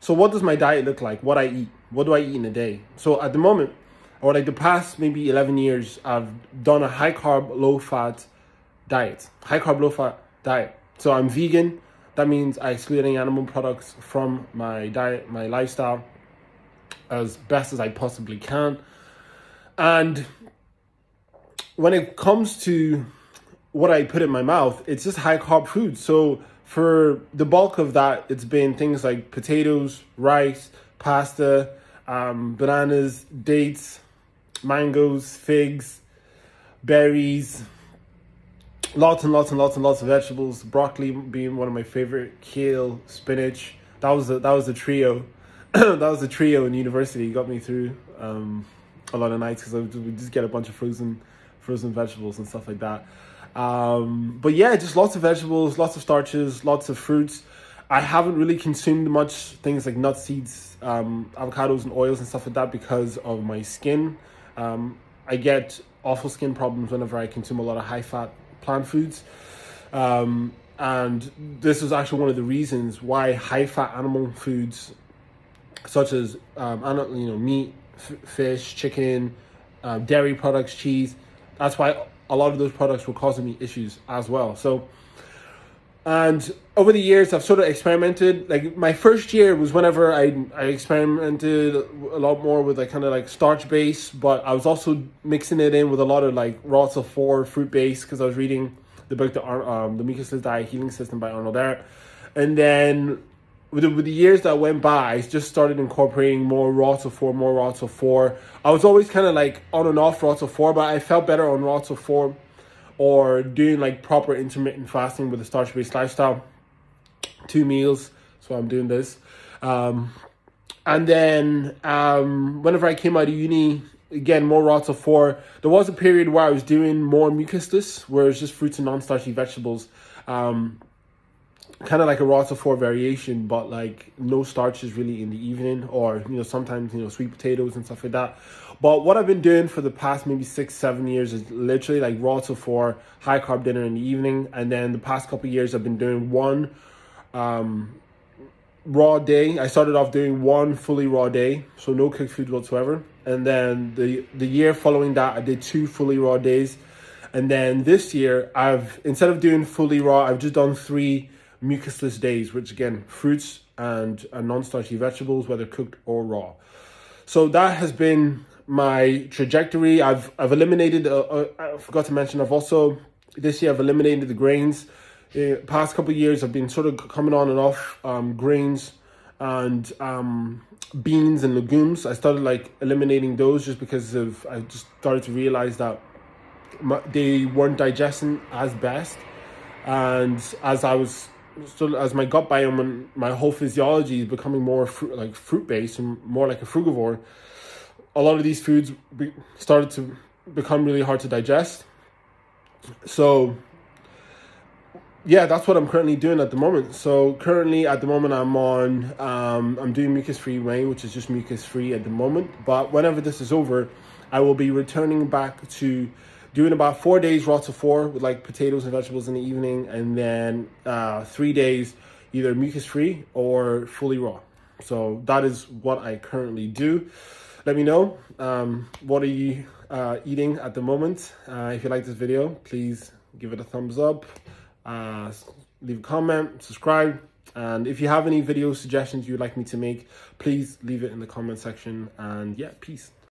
So what does my diet look like? What I eat? What do I eat in a day? So at the moment, or like the past maybe 11 years, I've done a high carb, low fat diet. High carb, low fat diet. So I'm vegan. That means I exclude any animal products from my diet, my lifestyle, as best as I possibly can. And when it comes to what I put in my mouth, it's just high carb food. So for the bulk of that, it's been things like potatoes, rice, pasta, bananas, dates, mangoes, figs, berries, lots and lots and lots and lots of vegetables. Broccoli being one of my favorite, kale, spinach. That was the trio. That was the trio in university. It got me through a lot of nights because we just get a bunch of frozen vegetables and stuff like that. But yeah, just lots of vegetables, lots of starches, lots of fruits. I haven't really consumed much things like nuts, seeds, avocados and oils and stuff like that because of my skin. I get awful skin problems whenever I consume a lot of high fat plant foods. And this was actually one of the reasons why high fat animal foods such as meat, fish, chicken, dairy products, cheese, that's why a lot of those products were causing me issues as well. So, and over the years, I've sort of experimented. Like my first year was whenever I experimented a lot more with like kind of like starch base, but I was also mixing it in with a lot of like raw to 4 fruit based because I was reading the book, the Mucusless Diet Healing System by Arnold Ehret. And then with the years that went by, I just started incorporating more raw to 4. I was always kind of like on and off raw to 4, but I felt better on raw to 4 or doing like proper intermittent fasting with a starch-based lifestyle. 2 meals, so I'm doing this. And then whenever I came out of uni, again, more raw to 4. There was a period where I was doing more mucusless, where it's just fruits and non-starchy vegetables. Kind of like a raw to 4 variation, but like no starches really in the evening, or sometimes sweet potatoes and stuff like that. But what I've been doing for the past maybe 6-7 years is literally like raw to 4 high carb dinner in the evening, and then the past couple of years I've been doing one raw day. I started off doing one fully raw day, so no cooked food whatsoever, and then the year following that I did 2 fully raw days, and then this year instead of doing fully raw, I've just done 3 mucusless days, which again, fruits and non-starchy vegetables, whether cooked or raw. So that has been my trajectory. I've eliminated, I forgot to mention, this year I've eliminated the grains. Past couple of years I've been sort of coming on and off grains and beans and legumes. I started like eliminating those just because I just started to realize that they weren't digesting as best, and as my gut biome and my whole physiology is becoming more fruit-based and more like a frugivore, a lot of these foods started to become really hard to digest. So yeah, that's what I'm currently doing at the moment. So currently at the moment I'm doing mucus-free whey, which is just mucus-free at the moment. But whenever this is over, I will be returning back to doing about 4 days raw to 4 with like potatoes and vegetables in the evening, and then 3 days either mucus-free or fully raw. So that is what I currently do. Let me know, what are you eating at the moment? If you like this video, please give it a thumbs up, leave a comment, subscribe, and if you have any video suggestions you'd like me to make, please leave it in the comment section. And yeah, peace.